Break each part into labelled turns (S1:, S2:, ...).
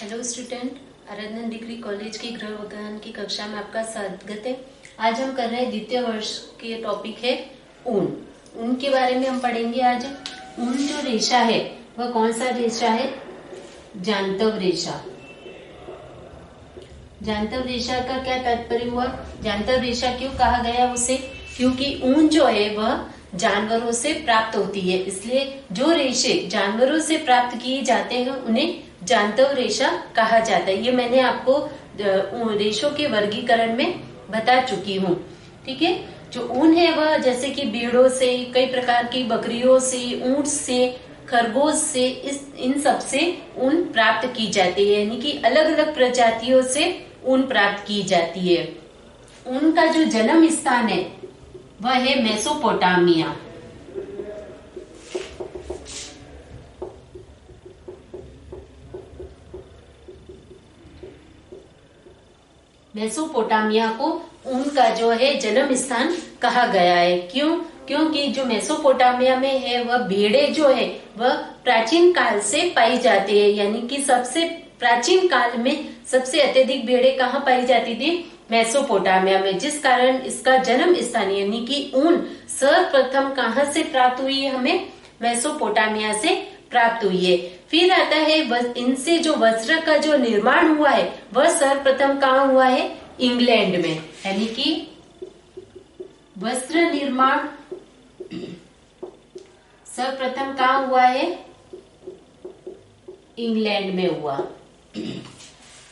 S1: Hello student, आराधना degree college की गृह विज्ञान की कक्षा में आपका स्वागत है। आज हम कर रहे हैं द्वितीय वर्ष के टॉपिक है ऊन। ऊन के बारे में हम पढ़ेंगे आज। ऊन जो रेशा है वह कौन सा रेशा है? जांतव रेशा। जांतव रेशा का क्या तात्पर्य हुआ? जांतव रेशा क्यों कहा गया उसे? क्योंकि ऊन जो है वह जानवरों से प्राप्त होती है, इसलिए जो रेशे जानवरों से प्राप्त किए जाते हैं उन्हें जांतव रेशा कहा जाता है। ये मैंने आपको रेशों के वर्गीकरण में बता चुकी हूँ। ठीक है, जो ऊन है वह जैसे कि भेड़ों से, कई प्रकार की बकरियों से, ऊंट से, खरगोश से, इन सब से ऊन प्राप्त की जाती है, यानी कि अलग अलग प्रजातियों से ऊन प्राप्त की जाती है। ऊन का जो जन्म स्थान है वह है मेसोपोटामिया। मेसोपोटामिया को ऊन का जो है जन्म स्थान कहा गया है। क्यों? क्योंकि जो मेसोपोटामिया में है वह भेड़े जो है वह प्राचीन काल से पाई जाती है, यानी कि सबसे प्राचीन काल में सबसे अत्यधिक भेड़े कहाँ पाई जाती थी? मेसोपोटामिया में, जिस कारण इसका जन्म स्थान यानी कि ऊन सर्वप्रथम कहाँ से प्राप्त हुई है? हमें मेसोपोटामिया से प्राप्त हुई है। फिर आता है इनसे जो वस्त्र का जो निर्माण हुआ है वह सर्वप्रथम कहाँ हुआ है? इंग्लैंड में, यानी कि वस्त्र निर्माण सर्वप्रथम कहाँ हुआ है? इंग्लैंड में हुआ।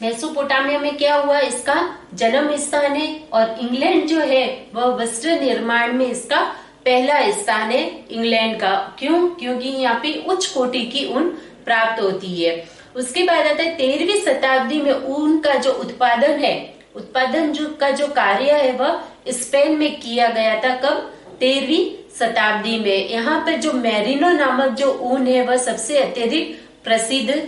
S1: मेसोपोटामिया में क्या हुआ? इसका जन्म स्थान है, और इंग्लैंड जो है वह वस्त्र निर्माण में इसका पहला स्थान है इंग्लैंड का। क्यों? क्योंकि यहाँ पे उच्च कोटि की ऊन प्राप्त होती है। उसके बाद आता है 13वीं शताब्दी में ऊन का जो उत्पादन है, का जो कार्य है वह स्पेन में किया गया था। कब? 13वीं शताब्दी में। यहाँ पर जो मेरिनो नामक जो ऊन है वह सबसे अत्यधिक प्रसिद्ध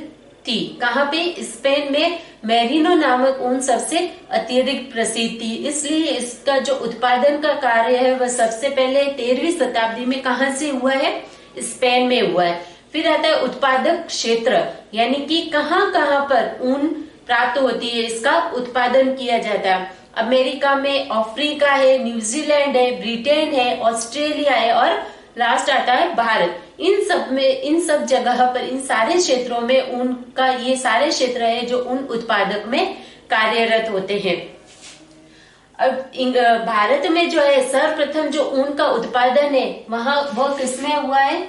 S1: थी। कहाँ पे? स्पेन में मेरिनो नामक ऊन सबसे अत्यधिक प्रसिद्ध थी, इसलिए इसका जो उत्पादन का कार्य है वह सबसे पहले 13वीं शताब्दी में कहाँ से हुआ है? स्पेन में हुआ है। फिर आता है उत्पादक क्षेत्र, यानी कि कहाँ कहाँ पर ऊन प्राप्त होती है, इसका उत्पादन किया जाता है। अमेरिका में, अफ्रीका है, न्यूजीलैंड है, ब्रिटेन है, ऑस्ट्रेलिया है, और लास्ट आता है भारत। इन सब जगह पर, इन सारे क्षेत्रों में ऊन का ये सारे क्षेत्र है जो ऊन उत्पादक में कार्यरत होते हैं। अब भारत में जो है सर्वप्रथम जो ऊन का उत्पादन है वह किसमें हुआ है?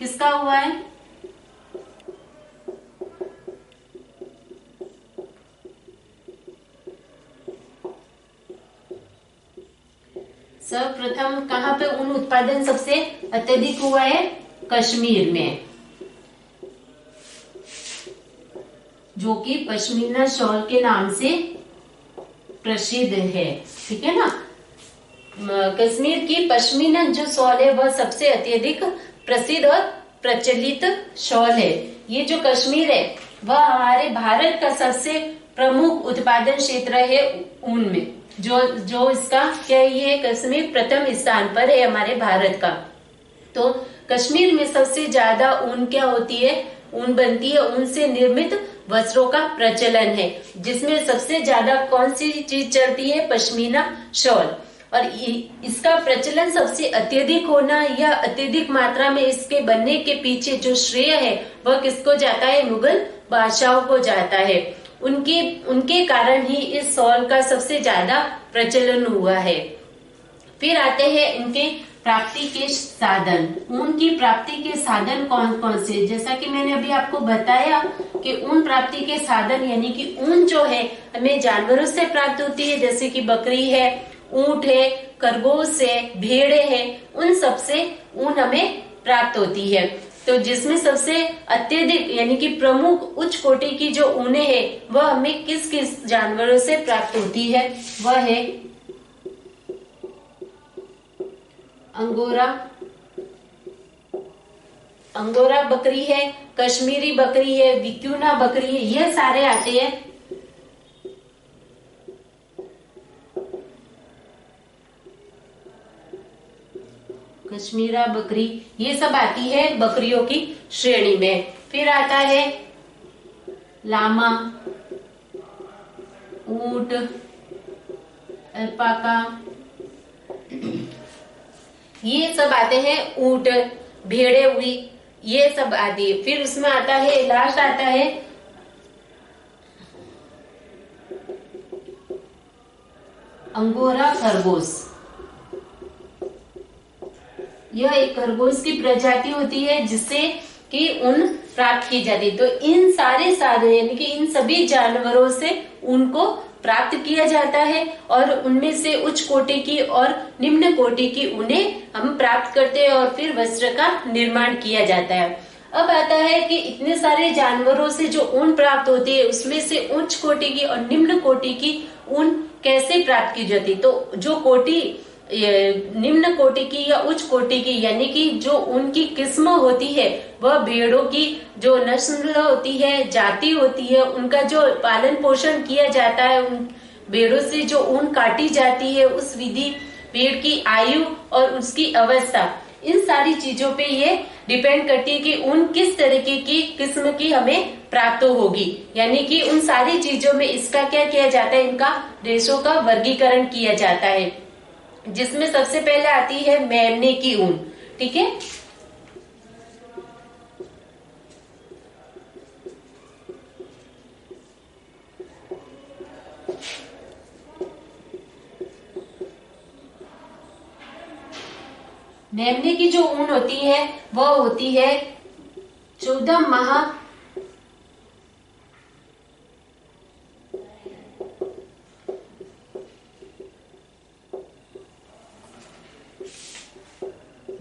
S1: किसका हुआ है? सर्वप्रथम कहाँ पे ऊन उत्पादन सबसे अत्यधिक हुआ है? कश्मीर में, जो कि पश्मीना शॉल के नाम से प्रसिद्ध है। ठीक है ना? कश्मीर की पश्मीना जो शॉल है वह सबसे अत्यधिक प्रसिद्ध और प्रचलित शॉल है। ये जो कश्मीर है वह हमारे भारत का सबसे प्रमुख उत्पादन क्षेत्र है ऊन में। जो इसका क्या, ये कश्मीर प्रथम स्थान पर है हमारे भारत का। तो कश्मीर में सबसे ज्यादा ऊन क्या होती है? ऊन बनती है। ऊन से निर्मित वस्त्रों का प्रचलन है, जिसमें सबसे ज्यादा कौन सी चीज चलती है? पश्मीना शॉल। और इसका प्रचलन सबसे अत्यधिक होना या अत्यधिक मात्रा में इसके बनने के पीछे जो श्रेय है वह किसको जाता है? मुगल बादशाहों को जाता है। उनके कारण ही इस शॉल का सबसे ज्यादा प्रचलन हुआ है। फिर आते हैं इनके प्राप्ति के साधन। ऊन की प्राप्ति के साधन कौन कौन से? जैसा कि मैंने अभी आपको बताया कि ऊन प्राप्ति के साधन यानी कि ऊन जो है हमें जानवरों से प्राप्त होती है, जैसे कि बकरी है, ऊंट है, खरगोश है, भेड़े है, उन सब से ऊन हमें प्राप्त होती है। तो जिसमें सबसे अत्यधिक यानी कि प्रमुख उच्च कोटि की जो ऊने है वह हमें किस किस जानवरों से प्राप्त होती है? वह है अंगोरा बकरी है, कश्मीरी बकरी है, विक्यूना बकरी है, ये सारे आते हैं। कश्मीरा बकरी, ये सब आती है बकरियों की श्रेणी में। फिर आता है लामा, ऊंट, अल्पाका, ये सब आते हैं। ऊंट, भेड़े हुई, ये सब आती है। फिर उसमें आता है, लास्ट आता है अंगोरा खरगोश। यह एक खरगोश की प्रजाति होती है जिससे कि ऊन प्राप्त की जाती है। तो इन सारे साधन यानी कि इन सभी जानवरों से ऊन को प्राप्त किया जाता है और उनमें से उच्च कोटि की और निम्न कोटि की ऊनें हम प्राप्त करते हैं और फिर वस्त्र का निर्माण किया जाता है। अब आता है कि इतने सारे जानवरों से जो ऊन प्राप्त होती है उसमें से उच्च कोटि की और निम्न कोटि की ऊन कैसे प्राप्त की जाती है। तो जो कोटि निम्न कोटि की या उच्च कोटि की यानी कि जो उनकी किस्म होती है वह भेड़ों की जो नस्ल होती है, जाति होती है, उनका जो पालन पोषण किया जाता है, उन भेड़ों से जो ऊन काटी जाती है उस विधि, भेड़ की आयु और उसकी अवस्था, इन सारी चीजों पे ये डिपेंड करती है कि ऊन किस तरीके की किस्म की हमें प्राप्त होगी। यानी कि उन सारी चीजों में इसका क्या किया जाता है, इनका रेशों का वर्गीकरण किया जाता है, जिसमें सबसे पहले आती है मेमने की ऊन। ठीक है, मेमने की जो ऊन होती है वह होती है 14 माह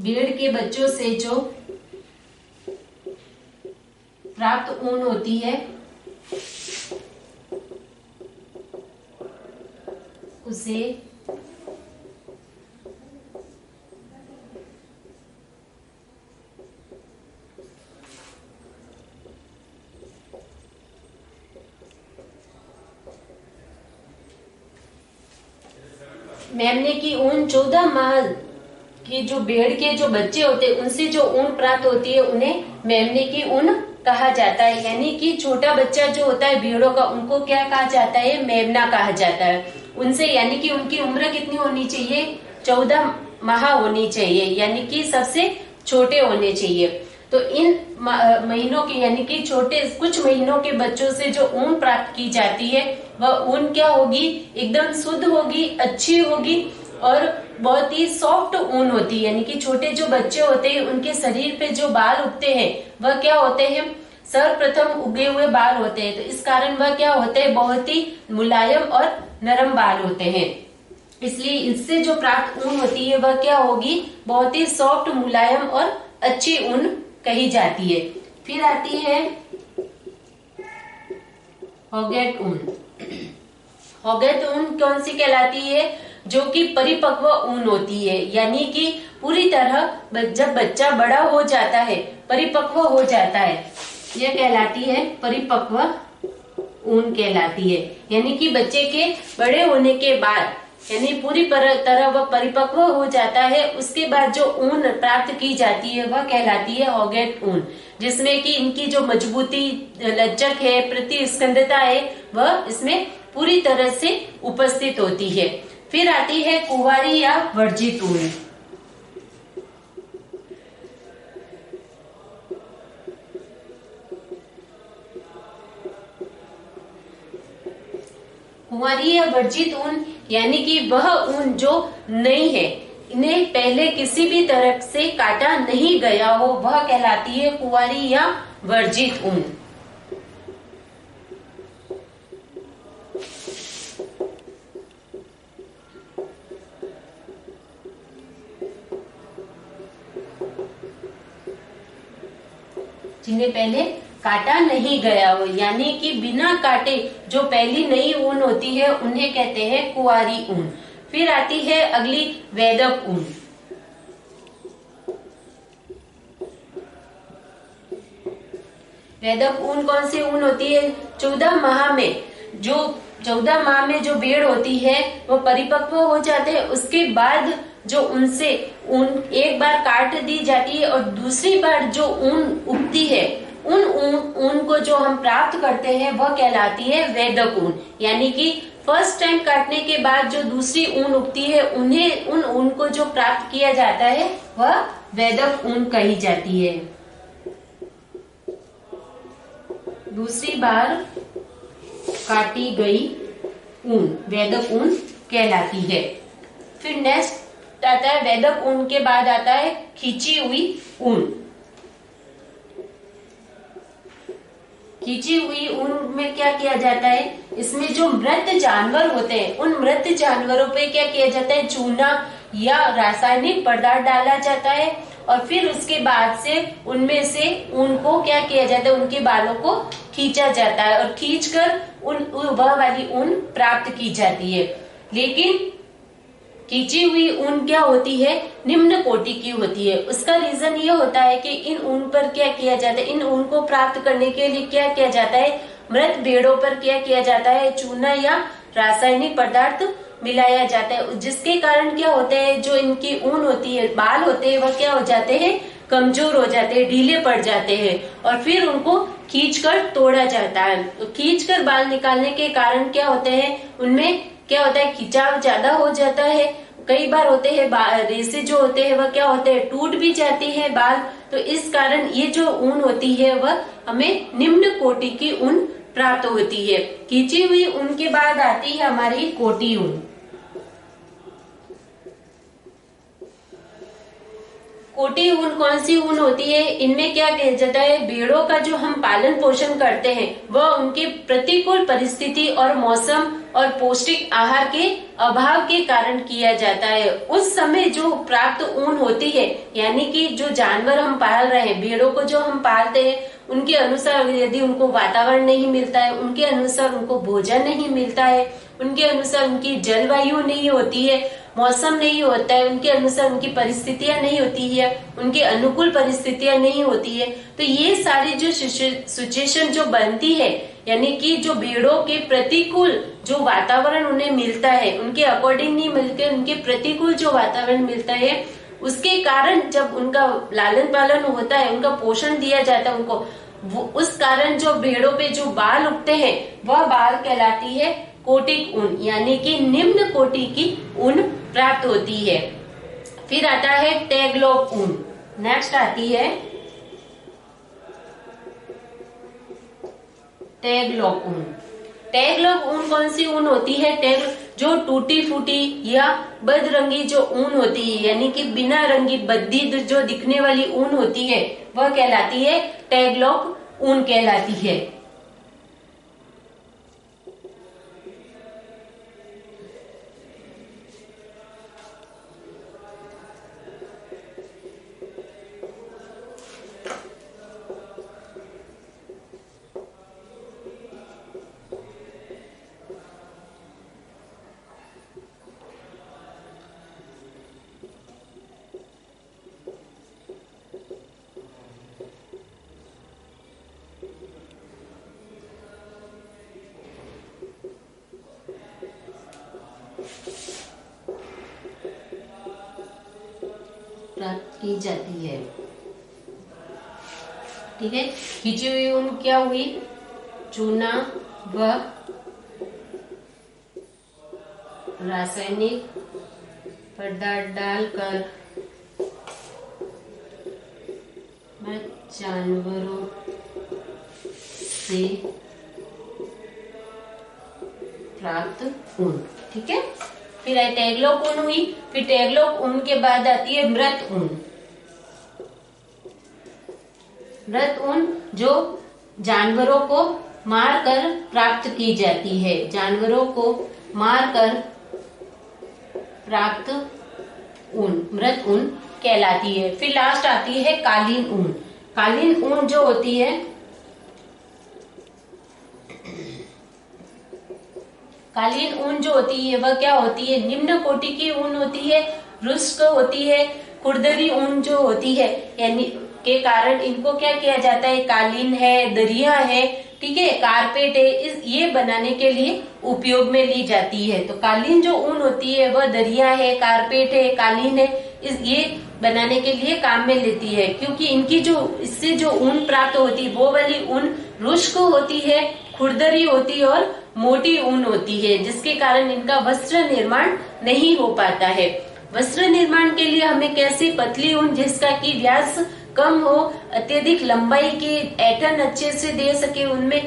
S1: भेड़ के बच्चों से जो प्राप्त ऊन होती है उसे मेमने की ऊन 14 माह की जो भेड़ के जो बच्चे होते हैं उनसे जो ऊन प्राप्त होती है उन्हें मेमने की ऊन कहा जाता है। यानी कि छोटा बच्चा जो होता है भेड़ों का, उनको क्या कहा जाता है, मेमना कहा जाता है। उनसे यानी कि उनकी उम्र कितनी होनी चाहिए, 14 माह होनी चाहिए, यानी कि सबसे छोटे होने चाहिए। तो इन महीनों की यानी कि छोटे कुछ महीनों के बच्चों से जो ऊन प्राप्त की जाती है वह ऊन क्या होगी, एकदम शुद्ध होगी, अच्छी होगी और बहुत ही सॉफ्ट ऊन होती है। यानी कि छोटे जो बच्चे होते हैं उनके शरीर पे जो बाल उगते हैं वह क्या होते हैं, सर्वप्रथम उगे हुए बाल होते हैं। तो इस कारण वह क्या होते हैं, बहुत ही मुलायम और नरम बाल होते हैं। इसलिए इससे जो प्राप्त ऊन होती है वह क्या होगी, बहुत ही सॉफ्ट, मुलायम और अच्छी ऊन कही जाती है। फिर आती है हॉगेट ऊन। हॉगेट ऊन कौन सी कहलाती है, जो कि परिपक्व ऊन होती है। यानी कि पूरी तरह जब बच्चा बड़ा हो जाता है, परिपक्व हो जाता है, यह कहलाती है परिपक्व ऊन कहलाती है। यानी कि बच्चे के बड़े होने के बाद यानी पूरी तरह वह परिपक्व हो जाता है, उसके बाद जो ऊन प्राप्त की जाती है वह कहलाती है हॉगेट ऊन, जिसमें कि इनकी जो मजबूती, लचक है, प्रतिस्कंदता है वह इसमें पूरी तरह से उपस्थित होती है। फिर आती है कुंवारी या वर्जित ऊन। कुंवारी या वर्जित ऊन यानी कि वह ऊन जो नई है, इन्हें पहले किसी भी तरह से काटा नहीं गया हो, वह कहलाती है कुंवारी या वर्जित ऊन। जिन्हें पहले काटा नहीं गया हो, यानी कि बिना काटे जो पहली नई ऊन होती है उन्हें कहते हैं कुंवारी ऊन। फिर आती है अगली वेदक ऊन। वेदक ऊन कौन सी ऊन होती है, 14 माह में जो भेड़ होती है वो परिपक्व हो जाते हैं, उसके बाद जो उनसे ऊन एक बार काट दी जाती है और दूसरी बार जो ऊन उगती है उन ऊन को को जो हम प्राप्त करते हैं वह कहलाती है वेदक ऊन। यानी कि फर्स्ट टाइम काटने के बाद जो दूसरी ऊन उगती है उन ऊन को जो प्राप्त किया जाता है वह वेदक ऊन कही जाती है। दूसरी बार काटी गई ऊन वेदक ऊन कहलाती है। फिर नेक्स्ट आता है वेदक ऊन के बाद आता है खींची हुई ऊन। खींची हुई ऊन में क्या किया जाता है, इसमें जो मृत जानवर होते हैं उन मृत जानवरों पे क्या किया जाता है, चूना या रासायनिक पदार्थ डाला जाता है और फिर उसके बाद से उनमें से ऊन को क्या किया जाता है, उनके बालों को खींचा जाता है और खींचकर वह वाली ऊन प्राप्त की जाती है। लेकिन खींची हुई ऊन क्या होती है, निम्न कोटि की होती है। उसका रीजन ये होता है कि इन ऊन पर क्या किया जाता है, इन ऊन को प्राप्त करने के लिए क्या किया जाता है, मृत भेड़ों पर क्या किया जाता है, चूना या रासायनिक पदार्थ मिलाया जाता है, जिसके कारण क्या होते हैं, जो इनकी ऊन होती है, बाल होते हैं, वह क्या हो जाते हैं, कमजोर हो जाते हैं, ढीले पड़ जाते हैं और फिर उनको खींचकर तोड़ा जाता है। तो खींचकर बाल निकालने के कारण क्या होते हैं, उनमें क्या होता है, खिंचाव ज्यादा हो जाता है। कई बार होते हैं रेसे जो होते हैं वह क्या होते हैं, टूट भी जाती है बाल। तो इस कारण ये जो ऊन होती है वह हमें निम्न कोटि की ऊन प्राप्त होती है। खींची हुई ऊन के बाद आती है हमारी कोटी ऊन। कोटी ऊन कौन सी ऊन होती है, इनमें क्या किया जाता है, भेड़ों का जो हम पालन पोषण करते हैं वह उनके प्रतिकूल परिस्थिति और मौसम और पौष्टिक आहार के अभाव के कारण किया जाता है। उस समय जो प्राप्त ऊन होती है, यानी कि जो जानवर हम पाल रहे हैं, भेड़ों को जो हम पालते हैं, उनके अनुसार यदि उनको वातावरण नहीं मिलता है, उनके अनुसार उनको भोजन नहीं मिलता है, उनके अनुसार उनकी जलवायु नहीं होती है, मौसम नहीं होता है, उनके अनुसार उनकी परिस्थितियां नहीं होती है, उनके अनुकूल परिस्थितियां नहीं होती है, तो ये सारी जो सिचुएशन जो बनती है, यानी कि जो भेड़ों के प्रतिकूल जो वातावरण उन्हें मिलता है, उनके अकॉर्डिंग नहीं मिलकर उनके प्रतिकूल जो वातावरण मिलता है, उसके कारण जब उनका लालन पालन होता है, उनका पोषण दिया जाता है उनको, उस कारण जो भेड़ों पे जो बाल उगते हैं वह बाल कहलाती है कोटिक ऊन, यानी कि निम्न कोटि की ऊन प्राप्त होती है। फिर आता है टैगलॉक ऊन। नेक्स्ट आती है टैगलॉक ऊन। टैगलॉक ऊन कौन सी ऊन होती है, जो टूटी फूटी या बदरंगी जो ऊन होती है, यानी कि बिना रंगी बद्दी जो दिखने वाली ऊन होती है वह कहलाती है टैगलॉक ऊन कहलाती है। प्राप्त की जाती है। ठीक है, खींची हुई ऊन क्या हुई, चूना व रासायनिक पदार्थ डालकर जानवरों से प्राप्त ऊन। ठीक है, फिर टैगलॉक ऊन हुई। फिर टैगलॉक ऊन के बाद आती है मृत ऊन। मृत ऊन जो जानवरों को मारकर प्राप्त की जाती है, जानवरों को मारकर प्राप्त ऊन मृत ऊन कहलाती है। फिर लास्ट आती है कालीन ऊन। कालीन ऊन जो होती है, कालीन ऊन जो होती है वह क्या होती है, निम्न कोटि की ऊन होती है, रुष्क होती है, खुरदरी ऊन जो होती है, यानी के कारण इनको क्या किया जाता है, कालीन है, दरिया है, ठीक है, कारपेट है, ये बनाने के लिए उपयोग में ली जाती है। तो कालीन जो ऊन होती है वह दरिया है, कारपेट है, कालीन है, ये बनाने के लिए काम में लेती है, क्योंकि इनकी जो इससे जो ऊन प्राप्त होती है वो वाली ऊन रुष्क होती है, खुरदरी होती है और मोटी ऊन होती है, जिसके कारण इनका वस्त्र निर्माण नहीं हो पाता है। वस्त्र निर्माण के लिए हमें कैसी पतली ऊन जिसका की व्यास कम हो, अत्यधिक लंबाई की ऐठन अच्छे से दे सके उनमें,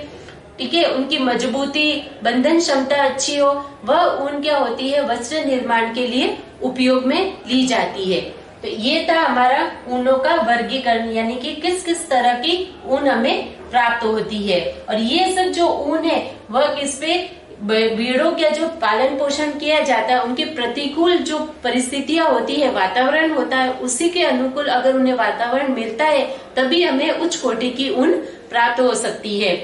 S1: ठीक है, उनकी मजबूती बंधन क्षमता अच्छी हो, वह ऊन क्या होती है वस्त्र निर्माण के लिए उपयोग में ली जाती है। तो ये था हमारा ऊनों का वर्गीकरण, यानी कि किस किस तरह की ऊन हमें प्राप्त होती है। और ये सब जो ऊन है वह किस पे, भेड़ों का जो पालन पोषण किया जाता है उनके प्रतिकूल जो परिस्थितियां होती है, वातावरण होता है, उसी के अनुकूल अगर उन्हें वातावरण मिलता है तभी हमें उच्च कोटि की ऊन प्राप्त हो सकती है।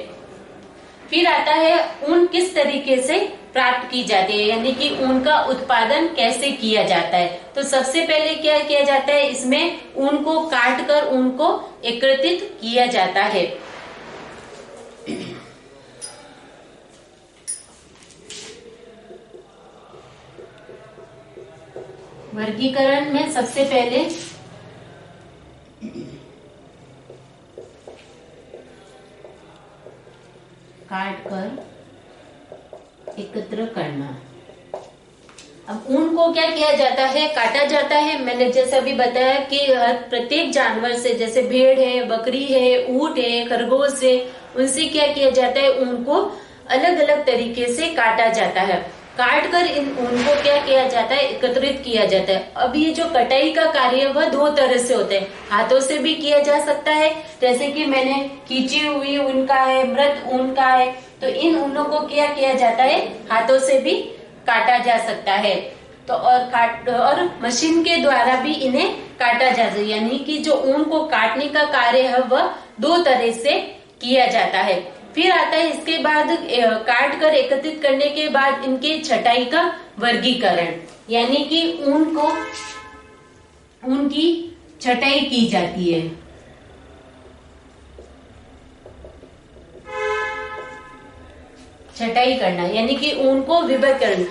S1: फिर आता है ऊन किस तरीके से प्राप्त की जाती है, यानी कि ऊन का उत्पादन कैसे किया जाता है। तो सबसे पहले क्या किया जाता है, इसमें ऊन को काट कर ऊन को एकत्रित किया जाता है। वर्गीकरण में सबसे पहले काट कर एकत्र करना। अब ऊन को क्या किया जाता है, काटा जाता है। मैंने जैसा भी बताया कि प्रत्येक जानवर से, जैसे भेड़ है, बकरी है, ऊंट है, खरगोश है, उनसे क्या किया जाता है, ऊन को अलग अलग तरीके से काटा जाता है। काट कर इन ऊन को क्या किया जाता है, एकत्रित किया जाता है। अब ये जो कटाई का कार्य वह दो तरह से होता है, हाथों से भी किया जा सकता है, जैसे कि मैंने खींची हुई ऊन का है, मृत ऊन का है, तो इन ऊनों को क्या किया जाता है, हाथों से भी काटा जा सकता है। तो और मशीन के द्वारा भी इन्हें काटा जा सकता है, यानी कि जो ऊन को काटने का कार्य है वह दो तरह से किया जाता है। फिर आता है इसके बाद काट कर एकत्रित करने के बाद इनके छटाई का वर्गीकरण, यानी कि ऊन की छटाई की जाती है। छटाई करना यानी कि ऊन को विभक्करण।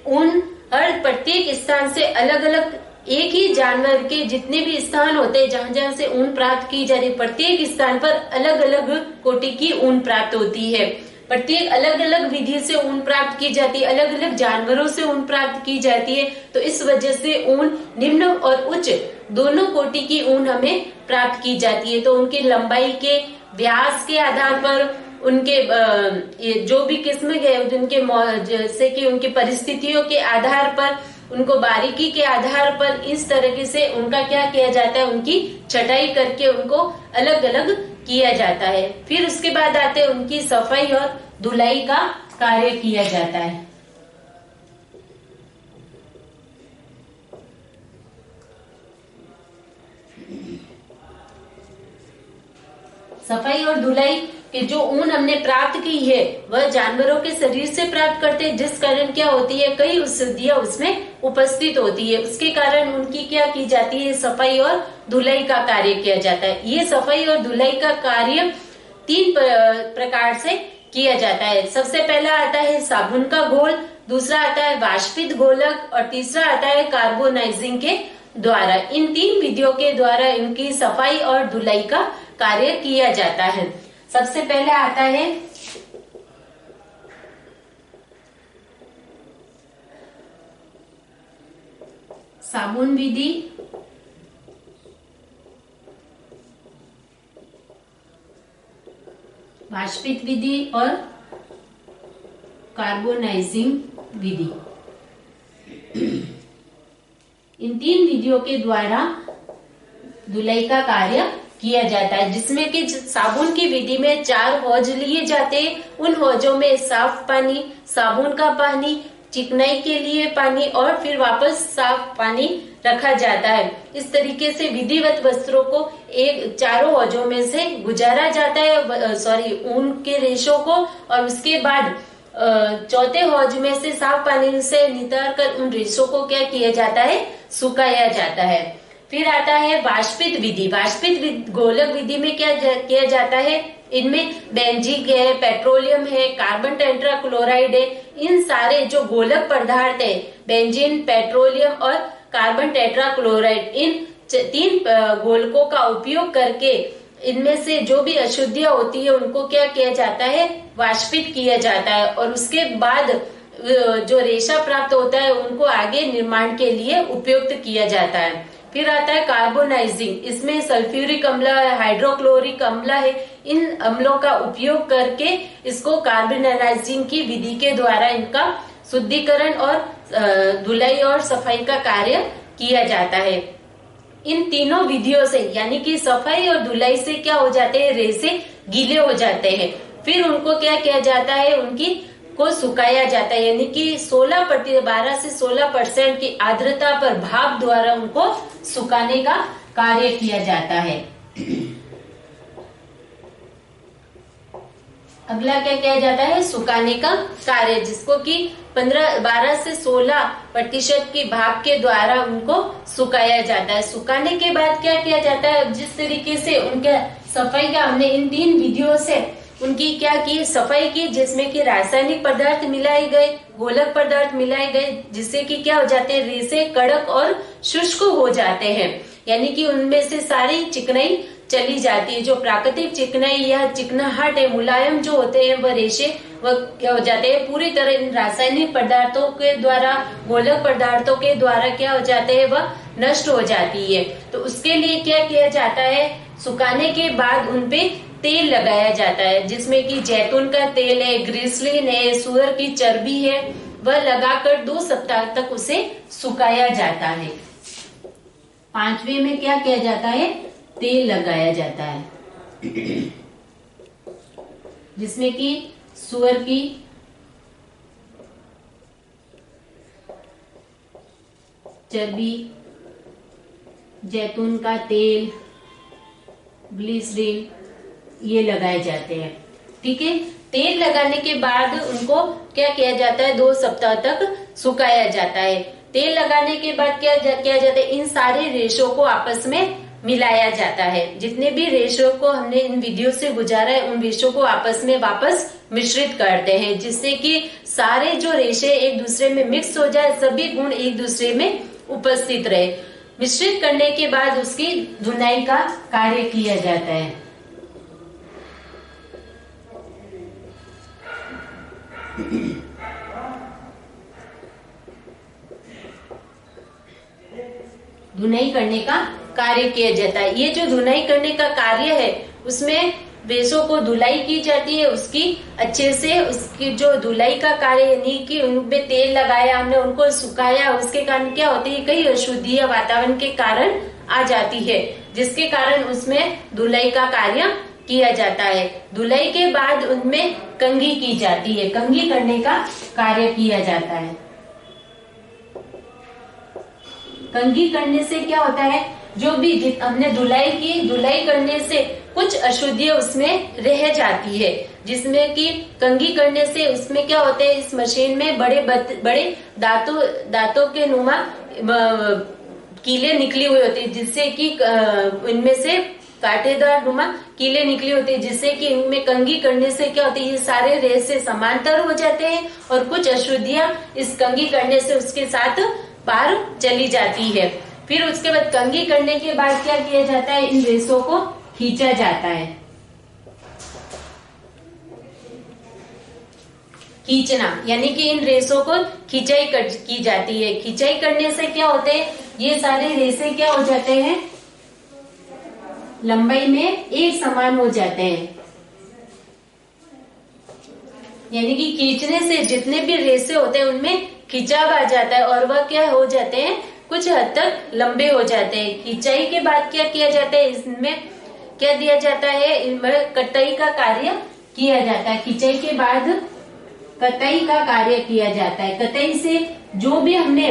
S1: ऊन हर प्रत्येक स्थान से अलग अलग, एक ही जानवर के जितने भी स्थान होते हैं जहां जहां से ऊन प्राप्त की जा रही है, प्रत्येक स्थान पर अलग अलग कोटि की ऊन प्राप्त होती है। प्रत्येक अलग अलग विधि से ऊन प्राप्त की जाती है, अलग अलग जानवरों से ऊन प्राप्त की जाती है। तो इस वजह से ऊन निम्न और उच्च दोनों कोटि की ऊन हमें प्राप्त की जाती है। तो उनकी लंबाई के व्यास के आधार पर, उनके जो भी किस्म है उनके, जैसे कि उनकी परिस्थितियों के आधार पर, उनको बारीकी के आधार पर, इस तरीके से उनका क्या किया जाता है, उनकी छटाई करके उनको अलग अलग किया जाता है। फिर उसके बाद आते हैं उनकी सफाई और धुलाई का कार्य किया जाता है। सफाई और धुलाई कि जो ऊन हमने प्राप्त की है वह जानवरों के शरीर से प्राप्त करते हैं, जिस कारण क्या होती है, कई औषधियां उसमें उपस्थित होती है, उसके कारण उनकी क्या की जाती है, सफाई और धुलाई का कार्य किया जाता है। ये सफाई और धुलाई का कार्य तीन प्रकार से किया जाता है। सबसे पहला आता है साबुन का घोल, दूसरा आता है वाष्पित घोलक और तीसरा आता है कार्बोनाइजिंग के द्वारा। इन तीन विधियों के द्वारा इनकी सफाई और धुलाई का कार्य किया जाता है। सबसे पहले आता है साबुन विधि, वाष्पित विधि और कार्बोनाइजिंग विधि। इन तीन विधियों के द्वारा धुलाई का कार्य किया जाता है, जिसमें कि साबुन की विधि में 4 हौज लिए जाते हैं। उन हौजों में साफ पानी, साबुन का पानी, चिकनाई के लिए पानी और फिर वापस साफ पानी रखा जाता है। इस तरीके से विधिवत वस्त्रों को एक चारों हौजों में से गुजारा जाता है, ऊन के रेशों को, और उसके बाद चौथे हौज में से साफ पानी से नितार कर उन रेशों को क्या किया जाता है, सुखाया जाता है। फिर आता है वाष्पित विधि। वाष्पित घोलक विधि में क्या किया जाता है, इनमें बेंजीन है, पेट्रोलियम है, कार्बन टेट्राक्लोराइड है, इन सारे जो घोलक पदार्थ है, बेंजीन, पेट्रोलियम और कार्बन टेट्राक्लोराइड, इन तीन गोलकों का उपयोग करके इनमें से जो भी अशुद्धियां होती है उनको क्या किया जाता है, वाष्पित किया जाता है, और उसके बाद जो रेशा प्राप्त होता है उनको आगे निर्माण के लिए उपयुक्त किया जाता है। फिर आता है कार्बोनाइजिंग, इसमें सल्फ्यूरिक अम्ल है, हाइड्रोक्लोरिक अम्ल है, इन अम्लों का उपयोग करके इसको कार्बोनाइजिंग की विधि के द्वारा इनका शुद्धिकरण और धुलाई और सफाई का कार्य किया जाता है। इन तीनों विधियों से यानी कि सफाई और धुलाई से क्या हो जाते हैं, रेसे गीले हो जाते हैं। फिर उनको क्या किया जाता है, उनकी को सुखाया जाता है, यानी कि 12 से 16% की आर्द्रता पर भाप द्वारा उनको सुखाने का कार्य किया जाता है। अगला क्या किया जाता है, सुखाने का कार्य, जिसको कि 12 से 16% की भाप के द्वारा उनको सुखाया जाता है। सुखाने के बाद क्या किया जाता है, जिस तरीके से उनका सफाई का हमने इन 3 विधियों से उनकी क्या की, सफाई की, जिसमें कि रासायनिक पदार्थ मिलाए गए, गोलक पदार्थ मिलाए गए, जिससे कि क्या हो जाते हैं, रेसे कड़क और शुष्क हो जाते हैं, यानी कि उनमें से सारी चिकनाई चली जाती है। जो प्राकृतिक चिकनाई या चिकनाहट है, मुलायम जो होते हैं वह रेशे वह क्या हो जाते हैं, पूरी तरह इन रासायनिक पदार्थों के द्वारा, गोलक पदार्थों के द्वारा क्या हो जाते हैं, वह नष्ट हो जाती है। तो उसके लिए क्या किया जाता है, सुखाने के बाद उनपे तेल लगाया जाता है, जिसमें कि जैतून का तेल है, ग्लिसरीन है, सुअर की चर्बी है, वह लगाकर 2 सप्ताह तक उसे सुखाया जाता है। 5वें में क्या किया जाता है, तेल लगाया जाता है, जिसमें कि सुअर की चर्बी, जैतून का तेल, ग्लिसरीन ये लगाए जाते हैं। ठीक है, तेल लगाने के बाद उनको क्या किया जाता है, 2 सप्ताह तक सुखाया जाता है। तेल लगाने के बाद क्या किया जाता है, इन सारे रेशों को आपस में मिलाया जाता है। जितने भी रेशों को हमने इन विधियों से गुजारा है, उन रेशों को आपस में वापस मिश्रित करते हैं, जिससे कि सारे जो रेशे एक दूसरे में मिक्स हो जाए, सभी गुण एक दूसरे में उपस्थित रहे। मिश्रित करने के बाद उसकी धुनाई का कार्य किया जाता है। धुनाई करने का कार्य किया जाता है। ये जो धुनाई करने का कार्य है, उसमें रेशों को धुलाई की जाती है, उसकी अच्छे से उसकी जो धुलाई का कार्य, यानी कि उनपे तेल लगाया हमने, उनको सुखाया, उसके कारण क्या होती है, कई अशुद्धियां वातावरण के कारण आ जाती है, जिसके कारण उसमें धुलाई का कार्य किया जाता है। धुलाई के बाद उनमें कंघी की जाती है, कंघी करने का कार्य किया जाता है। कंघी करने से क्या होता है, जो भी हमने धुलाई की, धुलाई करने से कुछ अशुद्धियां उसमें रह जाती है, जिसमें कि कंघी करने से उसमें क्या होते हैं, इस मशीन में बड़े दांतों के नुमा कीले निकली हुई होती है, जिससे कि इनमें से कांटेदार नुमा कीले निकली होती है, जिससे कि इनमें कंघी करने से क्या होती है, ये सारे रेशे समांतर हो जाते हैं और कुछ अशुद्धियां इस कंघी करने से उसके साथ पार चली जाती है। फिर उसके बाद कंघी करने के बाद क्या किया जाता है, इन रेशों को खींचा जाता है। खींचना यानी कि इन रेशों को खिंचाई की जाती है। खिंचाई करने से क्या होते हैं, ये सारे रेशे क्या हो जाते हैं, लंबाई में एक समान हो जाते हैं, यानी कि खींचने से जितने भी रेशे होते हैं उनमें खिंचाव आ जाता है और वह क्या हो जाते हैं, कुछ हद तक लंबे हो जाते हैं। खिंचाई के बाद क्या किया जाता है, इसमें क्या दिया जाता है, इनमें कटाई का कार्य किया जाता है। खिंचाई के बाद कटाई का कार्य किया जाता है। कटाई से जो भी हमने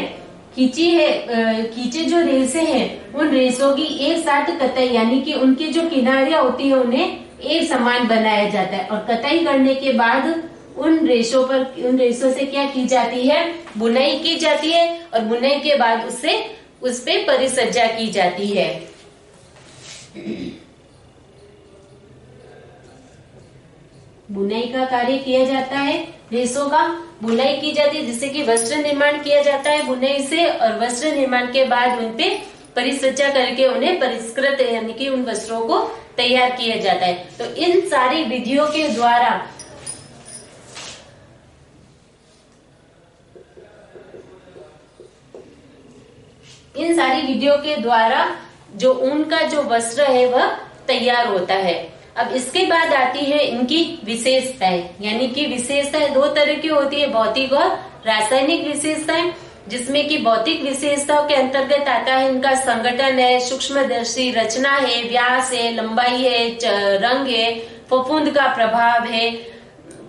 S1: खींचे जो रेशे हैं, उन रेशों की एक साथ कटाई, यानी कि उनकी जो किनारियां होती है उन्हें एक समान बनाया जाता है। और कटाई करने के बाद उन रेशों से क्या की जाती है, बुनाई की जाती है, और बुनाई के बाद उस पे परिसज्जा की जाती है। बुनाई का कार्य किया जाता है, रेशों का बुनाई की जाती है, जिससे कि वस्त्र निर्माण किया जाता है बुनाई से, और वस्त्र निर्माण के बाद उनपे परिसज्जा करके उन्हें परिष्कृत यानी कि उन वस्त्रों को तैयार किया जाता है। तो इन सारी विधियों के द्वारा जो ऊन का जो वस्त्र है वह तैयार होता है। अब इसके बाद आती है इनकी विशेषताएं, यानी कि विशेषताएं दो तरह की होती है, भौतिक और रासायनिक विशेषताएं, जिसमें कि भौतिक विशेषताओं के अंतर्गत आता है इनका संगठन है, सूक्ष्मदर्शी रचना है, व्यास है, लंबाई है, रंग है, फफूंद का प्रभाव है,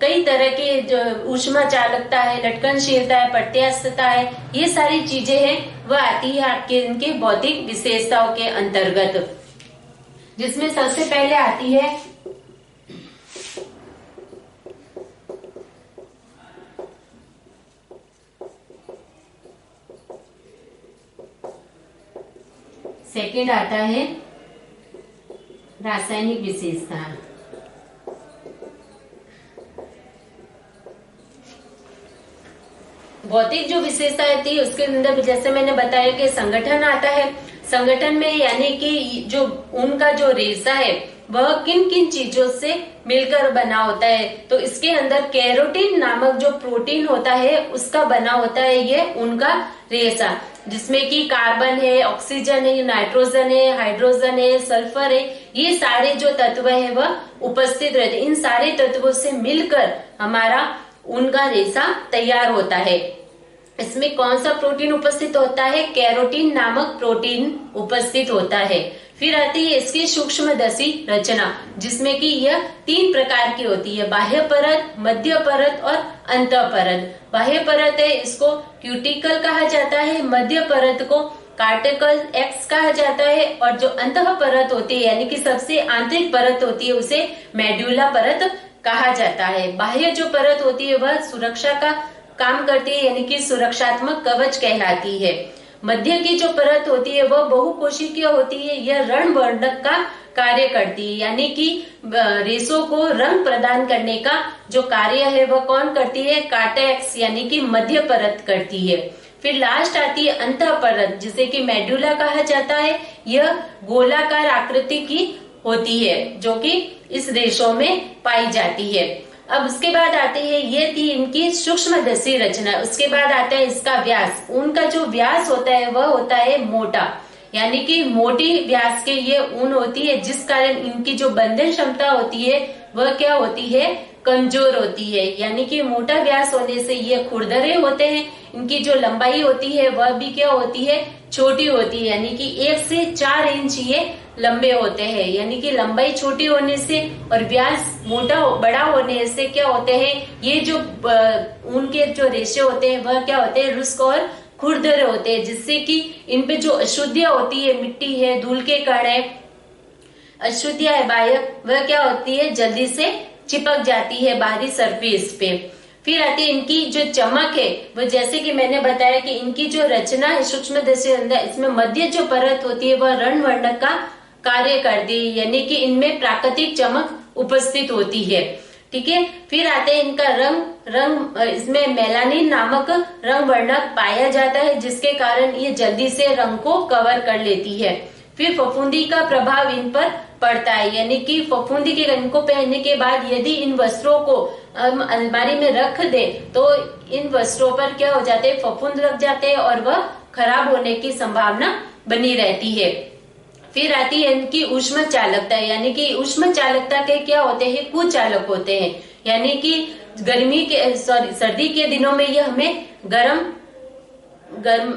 S1: कई तरह के जो ऊष्मा चालकता है, लटकनशीलता है, प्रत्यास्थता है, ये सारी चीजें हैं वह आती है आपके इनके भौतिक विशेषताओं के अंतर्गत, जिसमें सबसे पहले आती है सेकंड आता है रासायनिक विशेषता। भौतिक जो विशेषताएं थी उसके अंदर जैसे मैंने बताया कि संगठन आता है। संगठन में यानी कि जो उनका जो रेशा है वह किन किन चीजों से मिलकर बना होता है, तो इसके अंदर कैरोटीन नामक जो प्रोटीन होता है उसका बना होता है ये उनका रेशा, जिसमें कि कार्बन है, ऑक्सीजन है, नाइट्रोजन है, हाइड्रोजन है, सल्फर है, ये सारे जो तत्व है वह उपस्थित रहते हैं। इन सारे तत्वों से मिलकर हमारा उनका रेशा तैयार होता है। इसमें कौन सा प्रोटीन उपस्थित होता है? कैरोटीन नामक प्रोटीन उपस्थित होता है। फिर आती है इसकी सूक्ष्मदर्शी रचना, जिसमें कि यह 3 प्रकार की होती है, बाह्य परत, मध्य परत और अंतः परत। बाह्य परत है इसको क्यूटिकल कहा जाता है, मध्य परत को कार्टिकल एक्स कहा जाता है, और जो अंतः परत होती है यानी कि सबसे आंतरिक परत होती है उसे मेड्यूला परत कहा जाता है। बाह्य जो परत होती है वह सुरक्षा का काम करती है, यानी कि सुरक्षात्मक कवच कहलाती है। मध्य की जो परत होती है वह बहुकोशिकीय होती है, यह रणवर्णक का कार्य करती है, यानी कि रेशों को रंग प्रदान करने का जो कार्य है वह कौन करती है? कार्टेक्स यानी कि मध्य परत करती है। फिर लास्ट आती है अंतः परत, जिसे कि मेडुला कहा जाता है। यह गोलाकार आकृति की होती है जो कि इस रेशों में पाई जाती है। अब उसके बाद आते हैं, ये थी इनकी सूक्ष्मदर्शी रचना। उसके बाद आता है इसका व्यास। उनका जो व्यास होता है वह होता है मोटा, यानी कि मोटी व्यास के ये ऊन होती है, जिस कारण इनकी जो बंधन क्षमता होती है वह क्या होती है? कमजोर होती है। यानी कि मोटा व्यास होने से ये खुरदरे होते हैं। इनकी जो लंबाई होती है वह भी क्या होती है? छोटी होती है, यानी कि 1 से 4 इंच ये लंबे होते हैं। यानी कि लंबाई छोटी होने से और व्यास बड़ा होने से क्या होते हैं? ये जो उनके जो रेशे होते हैं वह क्या होते हैं? रुष्क और खुरदरे होते हैं, जिससे कि इनपे जो अशुद्धियां होती है, मिट्टी है, धूल के कण है, अशुद्धियां है बाह्य, वह क्या होती है? जल्दी से चिपक जाती है बाहरी सरफेस पे। फिर आती है इनकी जो चमक है, वो जैसे कि मैंने बताया कि इनकी जो रचना है सूक्ष्मदर्शी अंदर, इसमें मध्य जो परत होती है वह रणवर्णक का कार्य करती है, यानी कि इनमें प्राकृतिक चमक उपस्थित होती है। ठीक है। फिर आते हैं इनका रंग इसमें मेलानिन नामक रंग वर्णक पाया जाता है, जिसके कारण ये जल्दी से रंग को कवर कर लेती है। फिर फफूंदी का प्रभाव इन पर पड़ता है, यानी कि फफूंदी के रंग को पहनने के बाद यदि इन वस्त्रों को अलमारी में रख दे तो इन वस्त्रों पर क्या हो जाते हैं? फफूंद लग जाते हैं और वह खराब होने की संभावना बनी रहती है। फिर आती है इनकी ऊष्मा चालकता, यानी कि ऊष्मा चालकता के क्या होते हैं? कुचालक होते हैं, यानी कि सर्दी के दिनों में ये हमें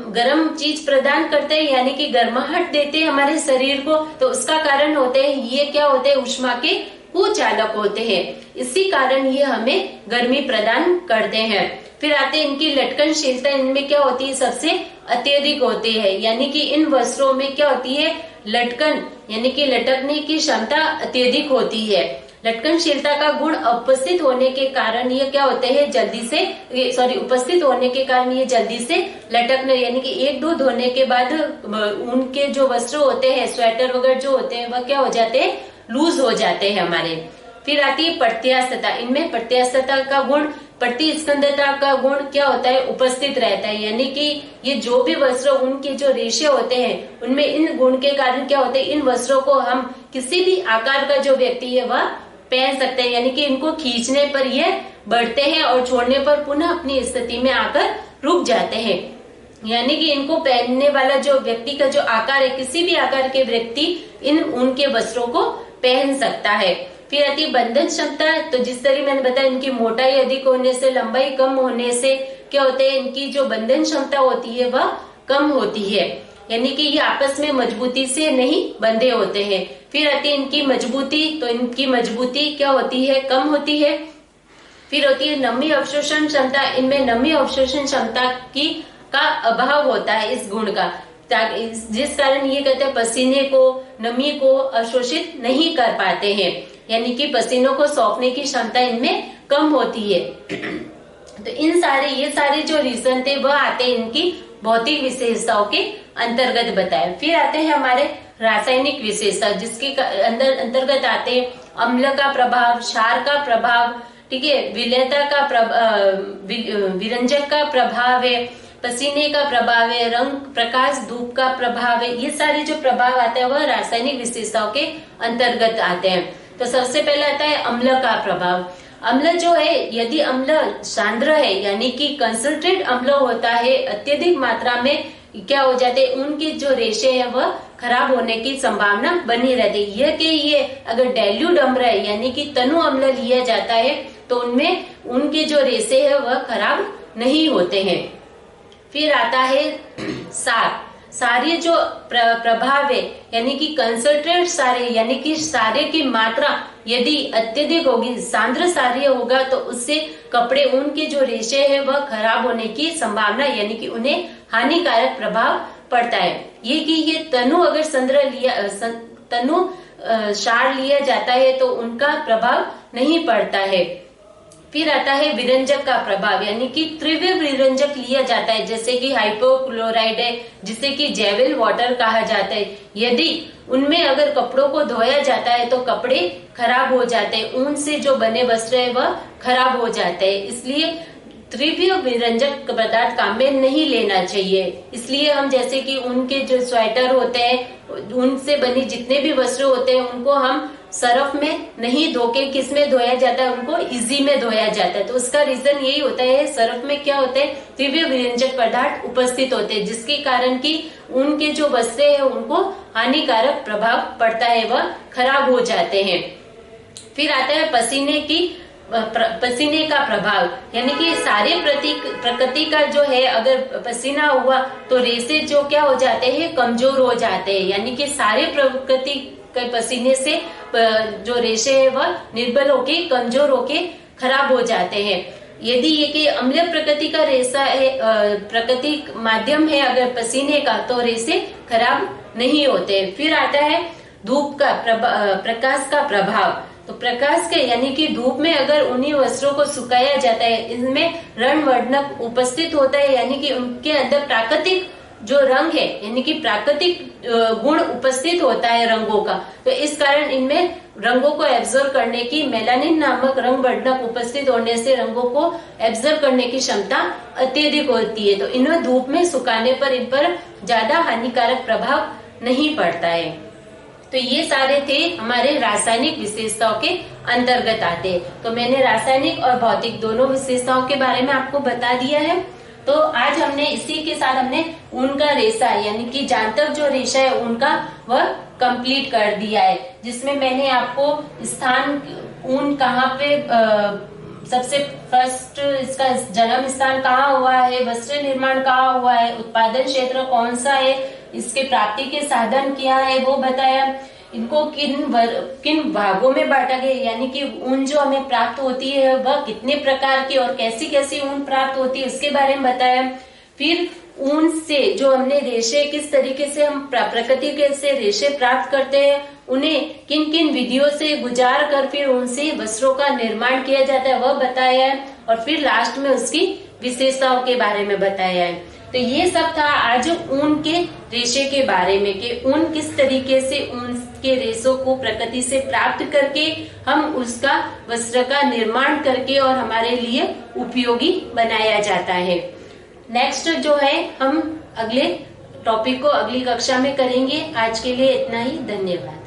S1: गरम चीज प्रदान करते हैं, यानी कि गर्माहट देते हैं हमारे शरीर को, तो उसका कारण होते हैं ये क्या होते हैं? ऊष्मा के कुचालक होते हैं। इसी कारण ये हमें गर्मी प्रदान करते हैं। फिर आते हैं इनकी लटकनशीलता, इनमें क्या होती है? सबसे अत्यधिक होती है, यानी कि इन वस्त्रों में क्या होती है? लटकन यानी कि लटकने की क्षमता अत्यधिक होती है। लटकनशीलता का गुण उपस्थित होने के कारण ये क्या होते हैं? उपस्थित होने के कारण ये जल्दी से लटकने, यानी कि 1-2 धोने के बाद उनके जो वस्त्र होते हैं, स्वेटर वगैरह जो होते हैं, वह क्या हो जाते हैं? लूज हो जाते हैं हमारे। फिर आती है प्रत्यास्थता। इनमें प्रत्यास्थता का गुण प्रतिस्कंदता का गुण क्या होता है, उपस्थित रहता है। यानी कि ये जो भी वस्त्र, उनके जो रेशे होते हैं उनमें इन गुण के कारण क्या होते हैं, इन वस्त्रों को हम किसी भी आकार का जो व्यक्ति है वह पहन सकते हैं। यानी कि इनको खींचने पर ये बढ़ते हैं और छोड़ने पर पुनः अपनी स्थिति में आकर रुक जाते हैं। यानी कि इनको पहनने वाला जो व्यक्ति का जो आकार है, किसी भी आकार के व्यक्ति इन उनके वस्त्रों को पहन सकता है। फिर आती बंधन क्षमता। तो जिस तरह मैंने बताया, इनकी मोटाई अधिक होने से, लंबाई कम होने से क्या होते हैं, इनकी जो बंधन क्षमता होती है वह कम होती है। यानी कि ये आपस में मजबूती से नहीं बंधे होते हैं। फिर आती है इनकी मजबूती। तो इनकी मजबूती क्या होती है, कम होती है। फिर होती है नमी अवशोषण क्षमता। इनमें नमी अवशोषण क्षमता की का अभाव होता है इस गुण का, जिस कारण ये कहते हैं पसीने को, नमी को अवशोषित नहीं कर पाते हैं। यानी कि पसीनों को सोखने की क्षमता इनमें कम होती है। तो ये सारे जो रीजन थे वह आते हैं इनकी भौतिक विशेषताओं के अंतर्गत बताए। फिर आते हैं हमारे रासायनिक विशेषता, जिसके अंतर्गत आते हैं अम्ल का प्रभाव, क्षार का प्रभाव, ठीक है, विलेयता का विरंजक का प्रभाव है, पसीने का प्रभाव है, रंग, प्रकाश, धूप का प्रभाव है। ये सारे जो प्रभाव आते हैं वह रासायनिक विशेषताओं के अंतर्गत आते हैं। तो सबसे पहले आता है अम्ल का प्रभाव। अम्ल जो है, यदि अम्ल सांद्र है यानी कि कंसंट्रेट अम्ल होता है, अत्यधिक मात्रा में क्या हो जाते हैं, उनके जो रेशे है वह खराब होने की संभावना बनी रहती है। यह कि ये अगर डाइल्यूट अम्ल है यानी कि तनु अम्ल लिया जाता है तो उनमें उनके जो रेशे है वह खराब नहीं होते हैं। फिर आता है सार। सारे जो प्रभाव है यानी कि कंसंट्रेट सारे, यानी कि सारे की मात्रा यदि अत्यधिक होगी, सांद्र सार्य होगा, तो उससे कपड़े, ऊन के जो रेशे है वह खराब होने की संभावना, यानी कि उन्हें हानिकारक प्रभाव पड़ता है। ये कि ये तनु अगर तनु सार लिया जाता है तो उनका प्रभाव नहीं पड़ता है। फिर आता है विरंजक का प्रभाव, यानी कि तीव्र विरंजक लिया जाता है, जैसे कि हाइपोक्लोराइड है, जिसे कि जेविल वाटर कहा जाता है। यदि उनमें अगर कपड़ों को धोया जाता है तो कपड़े खराब हो जाते हैं, ऊन से जो बने वस्त्र है वह खराब हो जाते हैं। इसलिए तीव्र विरंजक पदार्थ काम में नहीं लेना चाहिए। इसलिए हम जैसे कि उनके जो स्वेटर होते हैं, उनसे बनी जितने भी वस्त्र होते हैं उनको हम सरफ में नहीं धो के किस में धोया जाता है, उनको इजी में धोया जाता है। तो उसका रीजन यही होता है, सरफ में क्या होता है, तीव्र विरंजक पदार्थ उपस्थित होते हैं, जिसके कारण कि उनके जो वस्त्र है उनको हानिकारक प्रभाव पड़ता है, वह खराब हो जाते हैं। फिर आता है पसीने का प्रभाव, यानी कि सारे प्रकृति का जो है, अगर पसीना हुआ तो रेशे जो क्या हो जाते हैं, कमजोर हो जाते हैं। यानी कि सारे प्रकृति के पसीने से जो रेशे है वह निर्बल होके, कमजोर होके खराब हो जाते हैं। यदि ये कि अम्लीय प्रकृति का रेशा है, प्राकृतिक माध्यम है अगर पसीने का, तो रेशे खराब नहीं होते। फिर आता है धूप का प्रकाश का प्रभाव। तो प्रकाश के यानी कि धूप में अगर उन्हीं वस्त्रों को सुखाया जाता है, इनमें रंग वर्णक उपस्थित होता है, यानी कि उनके अंदर प्राकृतिक जो रंग है, यानी कि प्राकृतिक गुण उपस्थित होता है रंगों का। तो इस कारण इनमें रंगों को एब्जॉर्ब करने की, मेलानिन नामक रंग वर्णक उपस्थित होने से रंगों को एब्जॉर्ब करने की क्षमता अत्यधिक होती है। तो इन्हें धूप में सुखाने पर इन पर ज्यादा हानिकारक प्रभाव नहीं पड़ता है। तो ये सारे थे हमारे रासायनिक विशेषताओं के अंतर्गत आते। तो मैंने रासायनिक और भौतिक दोनों विशेषताओं के बारे में आपको बता दिया है। तो आज हमने इसी के साथ हमने ऊन का रेशा, यानी कि जानतर जो रेशा है उनका, वह कंप्लीट कर दिया है, जिसमें मैंने आपको स्थान, ऊन कहाँ पे सबसे फर्स्ट इसका जन्म स्थान कहाँ हुआ है, वस्त्र निर्माण कहाँ हुआ है, उत्पादन क्षेत्र कौन सा है, इसके प्राप्ति के साधन क्या है वो बताया, इनको किन भागों में बांटा गया, यानी कि ऊन जो हमें प्राप्त होती है वह कितने प्रकार की और कैसी कैसी ऊन प्राप्त होती है उसके बारे में बताया। फिर ऊन से जो हमने रेशे, किस तरीके से हम प्रकृति से रेशे प्राप्त करते हैं, उन्हें किन किन विधियों से गुजार कर फिर उनसे वस्त्रों का निर्माण किया जाता है वह बताया है। और फिर लास्ट में उसकी विशेषताओं के बारे में बताया है। तो ये सब था आज ऊन के रेशे के बारे में, कि ऊन किस तरीके से ऊन के रेशों को प्रकृति से प्राप्त करके हम उसका वस्त्र का निर्माण करके और हमारे लिए उपयोगी बनाया जाता है। नेक्स्ट जो है हम अगले टॉपिक को अगली कक्षा में करेंगे। आज के लिए इतना ही, धन्यवाद।